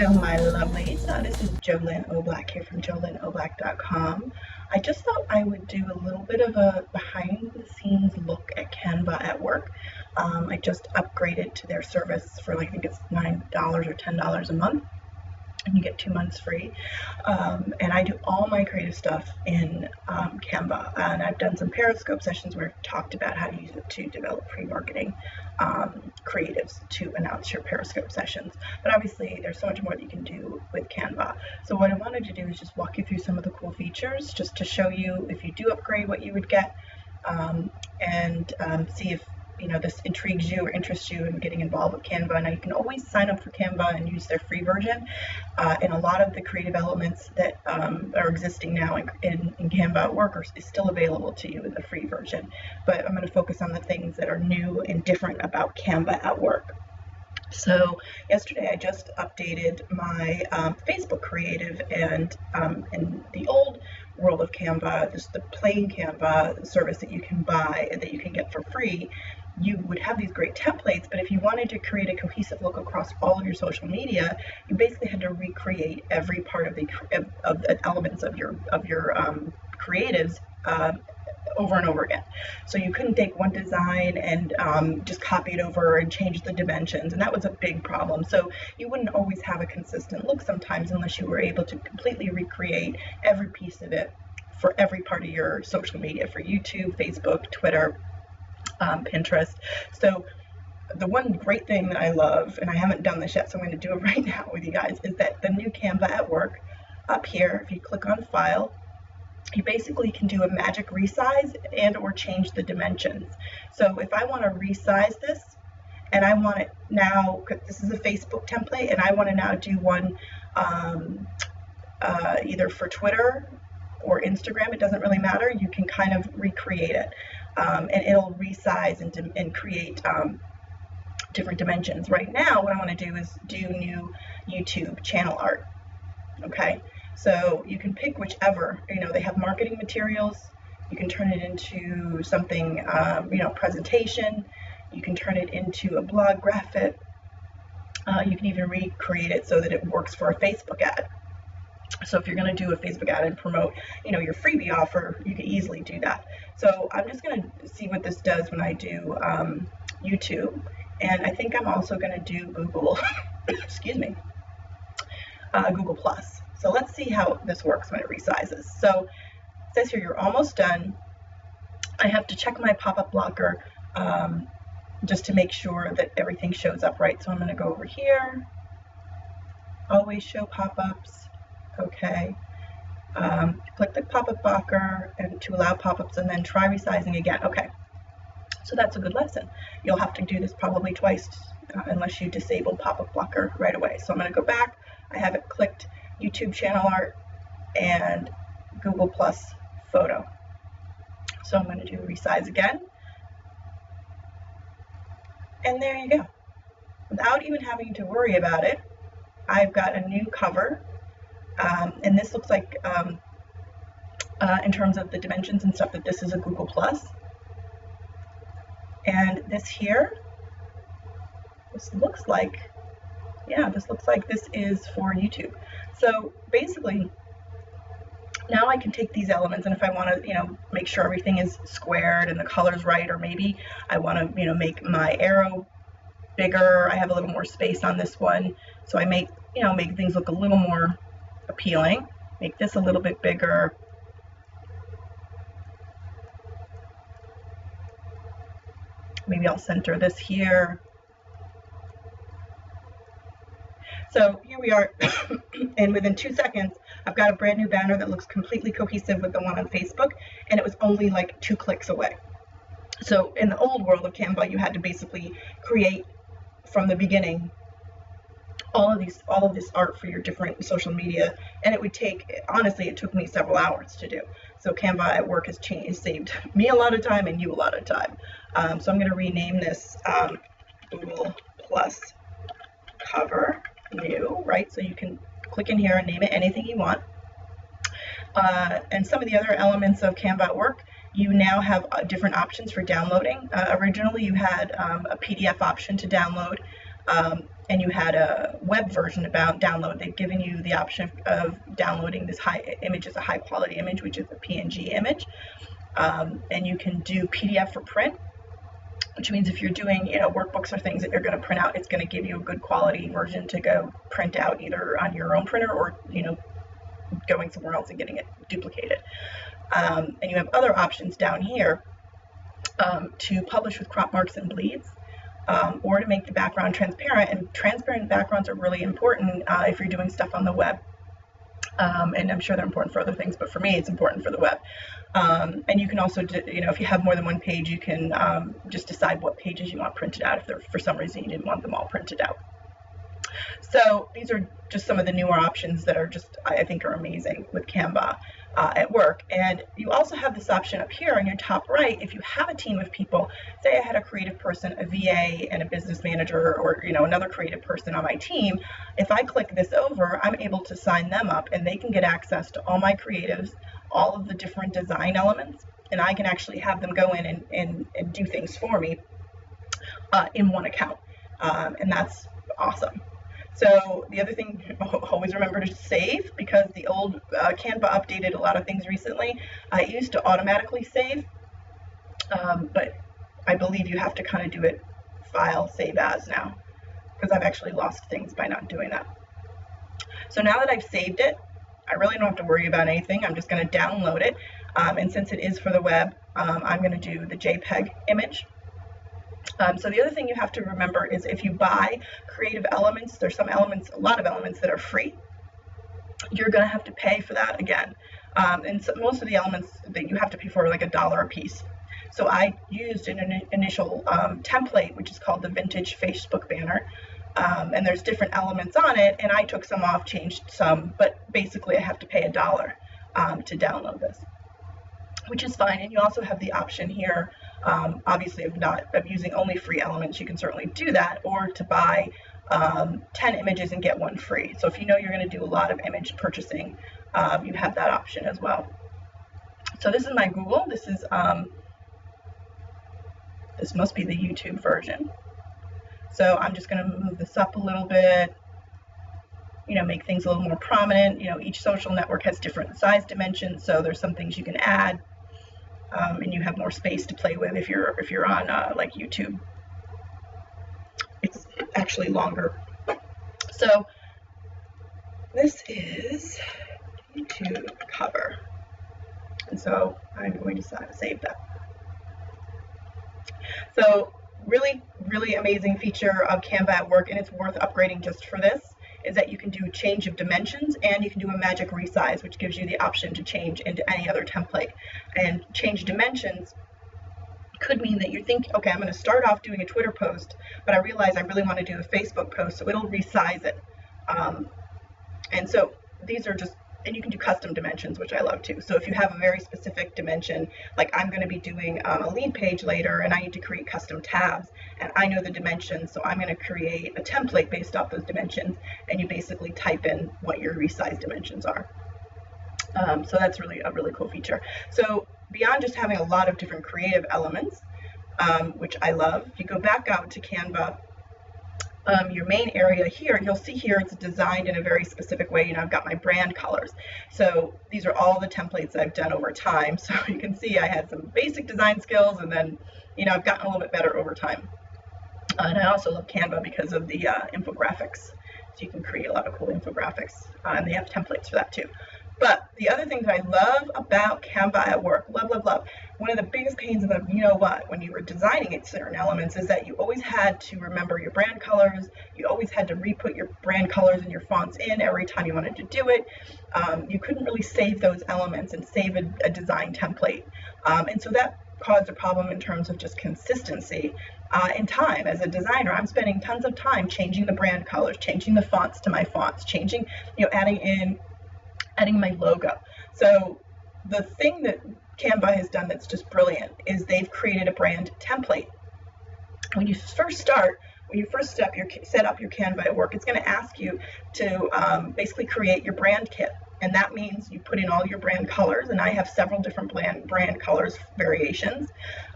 Hello, my lovelies. This is JoLynn O'Black here from JoLynnOblack.com. I just thought I would do a little bit of a behind-the-scenes look at Canva at work. I just upgraded to their service for I think it's $9 or $10 a month, and you get 2 months free. And I do all my creative stuff in Canva, and I've done some Periscope sessions where I've talked about how to use it to develop pre-marketing creatives to announce your Periscope sessions. But obviously there's so much more that you can do with Canva. So what I wanted to do is just walk you through some of the cool features, just to show you if you do upgrade what you would get, and see if this intrigues you or interests you in getting involved with Canva. Now you can always sign up for Canva and use their free version, and a lot of the creative elements that are existing now in Canva at work is still available to you in the free version. But I'm going to focus on the things that are new and different about Canva at work. So yesterday I just updated my Facebook creative, and in the old world of Canva, just the plain Canva service that you can buy and that you can get for free, you would have these great templates, but if you wanted to create a cohesive look across all of your social media, you basically had to recreate every part of the elements of your creatives over and over again. So you couldn't take one design and just copy it over and change the dimensions, and that was a big problem. So you wouldn't always have a consistent look sometimes unless you were able to completely recreate every piece of it for every part of your social media, for YouTube, Facebook, Twitter, Pinterest. So the one great thing that I love, and I haven't done this yet, so I'm going to do it right now with you guys, is that the new Canva at work, up here, if you click on File, you basically can do a magic resize and or change the dimensions. So if I want to resize this, and I want it now, this is a Facebook template, and I want to now do one either for Twitter or Instagram, it doesn't really matter, you can kind of recreate it, and it'll resize and create different dimensions. Right now what I want to do is do new YouTube channel art. Okay, so you can pick whichever, they have marketing materials, you can turn it into something, presentation, you can turn it into a blog graphic, you can even recreate it so that it works for a Facebook ad. So if you're going to do a Facebook ad and promote, your freebie offer, you can easily do that. So I'm just going to see what this does when I do YouTube, and I think I'm also going to do Google, excuse me, Google Plus. So let's see how this works when it resizes. So it says here you're almost done. I have to check my pop-up blocker just to make sure that everything shows up right. So I'm going to go over here, always show pop-ups. Okay, click the pop-up blocker and to allow pop-ups, and then try resizing again. Okay, so that's a good lesson. You'll have to do this probably twice unless you disable pop-up blocker right away. So I'm going to go back. I have it clicked YouTube channel art and Google Plus photo. So I'm going to do resize again. And there you go. Without even having to worry about it, I've got a new cover. And this looks like, in terms of the dimensions and stuff, that this is a Google Plus. And this here, this looks like this is for YouTube. So basically, now I can take these elements, and if I want to, make sure everything is squared and the color's right, or maybe I want to, make my arrow bigger. I have a little more space on this one, so I make things look a little more appealing. Make this a little bit bigger. Maybe I'll center this here. So here we are, and within 2 seconds, I've got a brand new banner that looks completely cohesive with the one on Facebook, and it was only like 2 clicks away. So in the old world of Canva, you had to basically create from the beginning all of this art for your different social media, and it would take, honestly, it took me several hours to do. So Canva at work has saved me a lot of time and you a lot of time. So I'm going to rename this Google Plus cover new, right? So you can click in here and name it anything you want. And some of the other elements of Canva at work, you now have different options for downloading. Originally you had a PDF option to download, and you had a web version about download, they've given you the option of downloading this image as a high quality image, which is a PNG image. And you can do PDF for print, which means if you're doing, workbooks or things that you're going to print out, it's going to give you a good quality version to go print out either on your own printer or, going somewhere else and getting it duplicated. And you have other options down here to publish with crop marks and bleeds. Or to make the background transparent, and transparent backgrounds are really important if you're doing stuff on the web. And I'm sure they're important for other things, but for me, it's important for the web. And you can also, if you have more than one page, you can just decide what pages you want printed out if for some reason you didn't want them all printed out. So these are just some of the newer options that are I think are amazing with Canva at work. And you also have this option up here on your top right. If you have a team of people, say I had a creative person, a VA, and a business manager, or another creative person on my team, if I click this over, I'm able to sign them up and they can get access to all my creatives, all of the different design elements, and I can actually have them go in and do things for me in one account. And that's awesome. So the other thing, always remember to save, because the old Canva updated a lot of things recently. I used to automatically save, but I believe you have to kind of do it file, save as now, because I've actually lost things by not doing that. So now that I've saved it, I really don't have to worry about anything. I'm just going to download it. And since it is for the web, I'm going to do the JPEG image. So the other thing you have to remember is if you buy creative elements, there's a lot of elements that are free. You're going to have to pay for that again. And so most of the elements that you have to pay for are like $1 a piece. So I used an initial template, which is called the Vintage Facebook Banner. And there's different elements on it, and I took some off, changed some, but basically I have to pay $1 to download this, which is fine. And you also have the option here, obviously of using only free elements. You can certainly do that, or to buy 10 images and get one free. So if you're going to do a lot of image purchasing, you have that option as well. So this is my Google. This must be the YouTube version. So I'm just going to move this up a little bit, make things a little more prominent. Each social network has different size dimensions, so there's some things you can add, and you have more space to play with if you're on like YouTube. It's actually longer. So this is YouTube cover, and so I'm going to save that. So really, really amazing feature of Canva at work, and it's worth upgrading just for this, is that you can do change of dimensions, and you can do a magic resize, which gives you the option to change into any other template. And change dimensions could mean that you think, okay, I'm going to start off doing a Twitter post, but I realize I really want to do a Facebook post, so it'll resize it. And so these are just, and you can do custom dimensions, which I love too. So if you have a very specific dimension, like I'm going to be doing a lead page later, and I need to create custom tabs, and I know the dimensions, so I'm going to create a template based off those dimensions, and you basically type in what your resize dimensions are. So that's really a really cool feature. So beyond just having a lot of different creative elements, which I love, if you go back out to Canva, your main area here, you'll see here it's designed in a very specific way. I've got my brand colors. So these are all the templates I've done over time. So you can see I had some basic design skills, and then, I've gotten a little bit better over time. And I also love Canva because of the infographics. So you can create a lot of cool infographics, and they have templates for that too. But the other thing that I love about Canva at work, love, one of the biggest pains of them, when you were designing certain elements, is that you always had to remember your brand colors. You always had to re-put your brand colors and your fonts in every time you wanted to do it. You couldn't really save those elements and save a design template. And so that caused a problem in terms of just consistency and time. As a designer, I'm spending tons of time changing the brand colors, changing the fonts to my fonts, changing, adding my logo. So the thing that Canva has done that's just brilliant is they've created a brand template. When you first set up your Canva at work, it's going to ask you to basically create your brand kit. And that means you put in all your brand colors, and I have several different brand colors variations.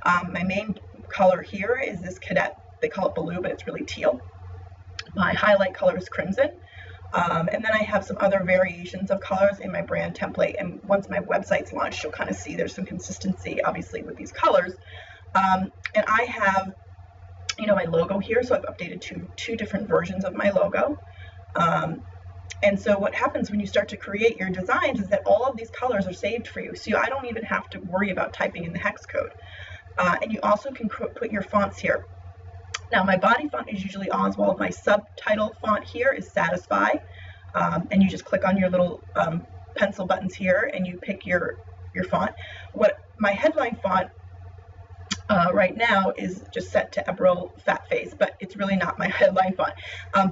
My main color here is this cadet. They call it blue, but it's really teal. My highlight color is crimson. And then I have some other variations of colors in my brand template. And once my website's launched, you'll kind of see there's some consistency, obviously, with these colors. And I have, my logo here. So I've updated two different versions of my logo. And so what happens when you start to create your designs is that all of these colors are saved for you. So I don't even have to worry about typing in the hex code. And you also can put your fonts here. Now, my body font is usually Oswald. My subtitle font here is Satisfy. And you just click on your little pencil buttons here and you pick your font. What my headline font right now is just set to Eberl Fat Face, but it's really not my headline font.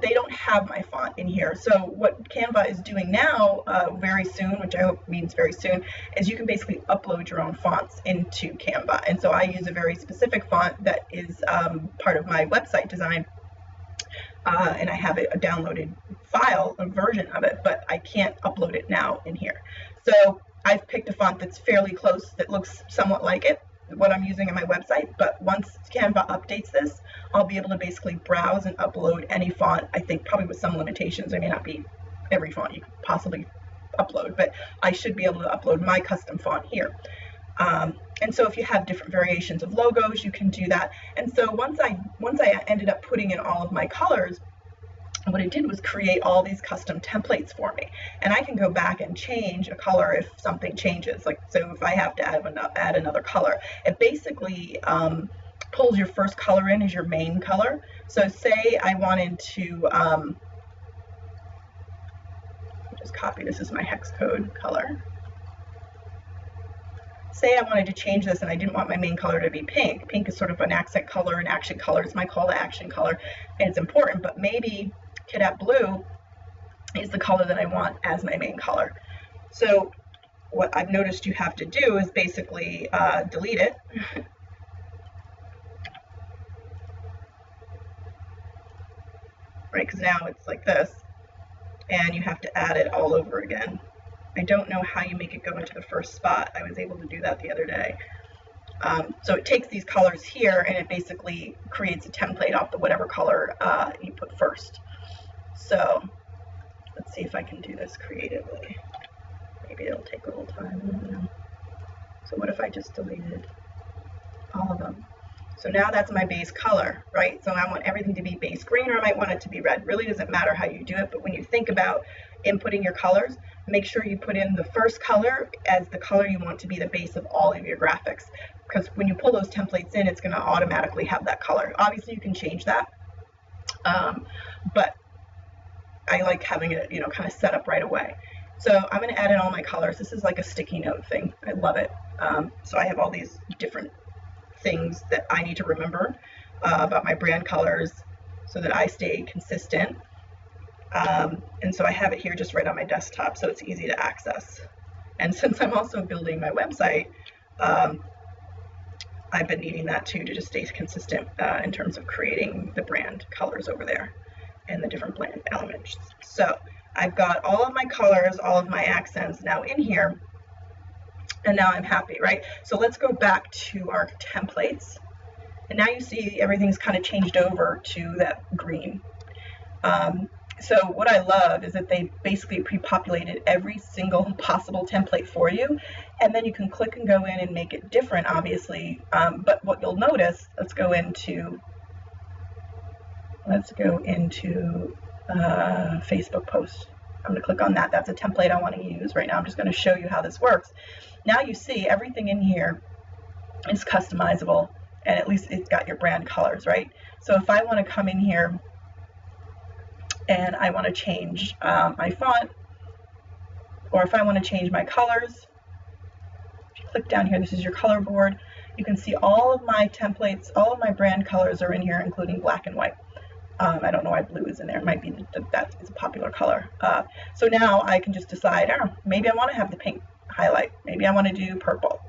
They don't have my font in here. So what Canva is doing now very soon, which I hope means very soon, is you can basically upload your own fonts into Canva. And so I use a very specific font that is part of my website design. And I have a downloaded file, a version of it, but I can't upload it now in here. So I've picked a font that's fairly close, that looks somewhat like it, what I'm using on my website, but once Canva updates this, I'll be able to basically browse and upload any font, I think probably with some limitations. There may not be every font you could possibly upload, but I should be able to upload my custom font here. And so if you have different variations of logos, you can do that. And so once I ended up putting in all of my colors, what it did was create all these custom templates for me. And I can go back and change a color if something changes. Like, so if I have to add another color, it basically pulls your first color in as your main color. So say I wanted to, just copy this as my hex code color. Say I wanted to change this and I didn't want my main color to be pink. Pink is sort of an accent color, an action color. It's my call to action color, and it's important, but maybe Cadet Blue is the color that I want as my main color. So what I've noticed you have to do is basically delete it. Right, because now it's like this, and you have to add it all over again. I don't know how you make it go into the first spot. I was able to do that the other day. So it takes these colors here and it basically creates a template off the whatever color you put first. So let's see if I can do this creatively. Maybe it'll take a little time. I don't know. So what if I just deleted all of them? So now that's my base color, right? So I want everything to be base green, or I might want it to be red. Really doesn't matter how you do it, but when you think about inputting your colors, make sure you put in the first color as the color you want to be the base of all of your graphics. Because when you pull those templates in, it's going to automatically have that color. Obviously, you can change that, but I like having it, kind of set up right away. So I'm going to add in all my colors. This is like a sticky note thing. I love it. So I have all these different things that I need to remember about my brand colors so that I stay consistent. And so I have it here just right on my desktop, so it's easy to access. And since I'm also building my website, I've been needing that too, to just stay consistent in terms of creating the brand colors over there and the different brand elements. So I've got all of my colors, all of my accents now in here, and now I'm happy, right? So let's go back to our templates. And now you see everything's kind of changed over to that green. So what I love is that they basically pre-populated every single possible template for you, and then you can click and go in and make it different, obviously. But what you'll notice, let's go into Facebook post. I'm going to click on that. That's a template I want to use right now. I'm just going to show you how this works. Now you see everything in here is customizable, and at least it's got your brand colors, right? So if I want to come in here and I want to change my font, or if I want to change my colors, if you click down here, this is your color board. You can see all of my templates, all of my brand colors are in here, including black and white. I don't know why blue is in there. It might be that is a popular color. So now I can just decide, oh, maybe I want to have the pink highlight. Maybe I want to do purple.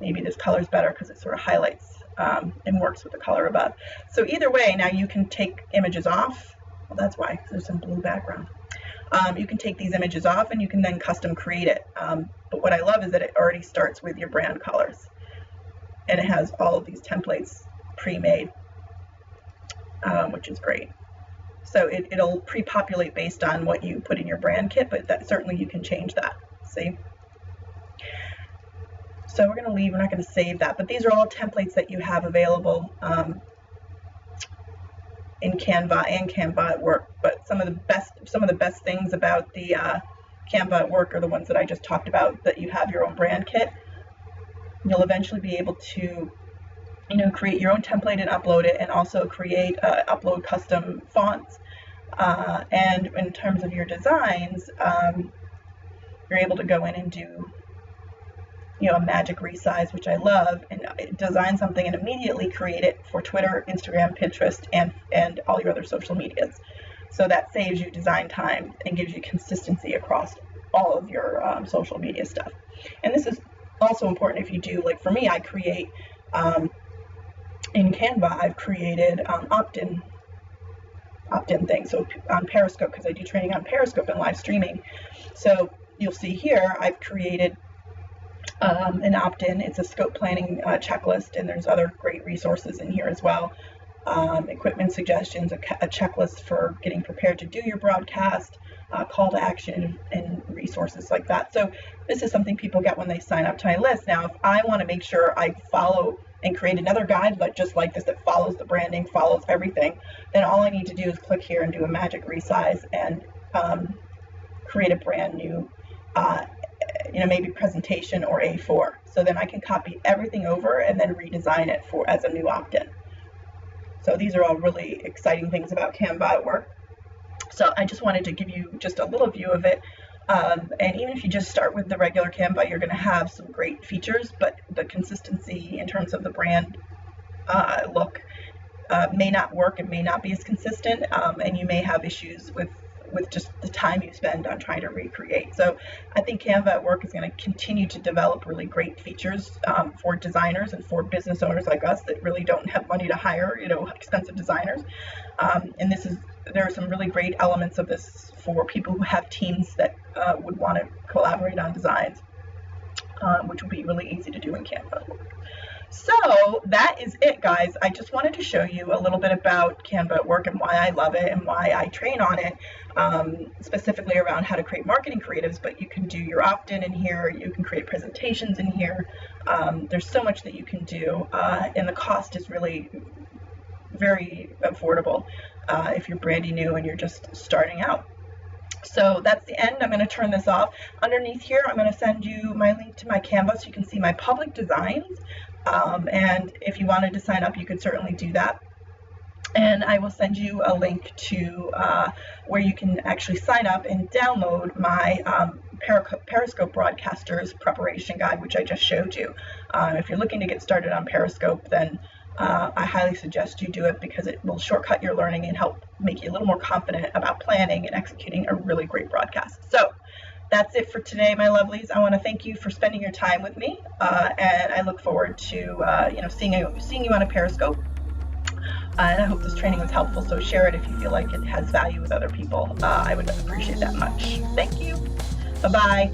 Maybe this color is better because it sort of highlights and works with the color above. So either way, now you can take images off. Well, that's why, there's some blue background. You can take these images off and you can then custom create it. But what I love is that it already starts with your brand colors. And it has all of these templates pre-made. which is great. So it'll pre-populate based on what you put in your brand kit, but that certainly you can change that. See? So we're going to leave, we're not going to save that, but these are all templates that you have available in Canva and Canva at Work. But some of the best things about the Canva at Work are the ones that I just talked about, that you have your own brand kit. You'll eventually be able to, you know, create your own template and upload it, and also upload custom fonts. And in terms of your designs, you're able to go in and do, you know, a magic resize, which I love, and design something and immediately create it for Twitter, Instagram, Pinterest, and all your other social medias. So that saves you design time and gives you consistency across all of your social media stuff. And this is also important if you do, like for me, I create in Canva, I've created opt-in things. So on Periscope, because I do training on Periscope and live streaming. So you'll see here, I've created an opt-in. It's a scope planning checklist, and there's other great resources in here as well. Equipment suggestions, a checklist for getting prepared to do your broadcast, call to action, and resources like that. So this is something people get when they sign up to my list. Now, if I want to make sure I follow and create another guide just like this that follows the branding, follows everything, then all I need to do is click here and do a magic resize and create a brand new maybe presentation or A4. So then I can copy everything over and then redesign it as a new opt-in. So these are all really exciting things about Canva at Work. So I just wanted to give you just a little view of it. And even if you just start with the regular Canva, you're going to have some great features, but the consistency in terms of the brand look may not work. It may not be as consistent, and you may have issues with just the time you spend on trying to recreate. So I think Canva at Work is going to continue to develop really great features for designers and for business owners like us that really don't have money to hire, expensive designers. And there are some really great elements of this for people who have teams that would want to collaborate on designs, which would be really easy to do in Canva at Work. So that is it, guys. I just wanted to show you a little bit about Canva at Work and why I love it and why I train on it, specifically around how to create marketing creatives. But you can do your opt-in in here. You can create presentations in here. There's so much that you can do, and the cost is really very affordable if you're brand new and you're just starting out. So that's the end. I'm going to turn this off. Underneath here, I'm going to send you my link to my Canva so you can see my public designs. And if you wanted to sign up, you could certainly do that. And I will send you a link to where you can actually sign up and download my Periscope Broadcasters Preparation Guide, which I just showed you. If you're looking to get started on Periscope, then I highly suggest you do it, because it will shortcut your learning and help make you a little more confident about planning and executing a really great broadcast. So that's it for today, my lovelies. I want to thank you for spending your time with me, and I look forward to seeing you on a Periscope. And I hope this training was helpful. So share it if you feel like it has value with other people. I would appreciate that much. Thank you. Bye-bye.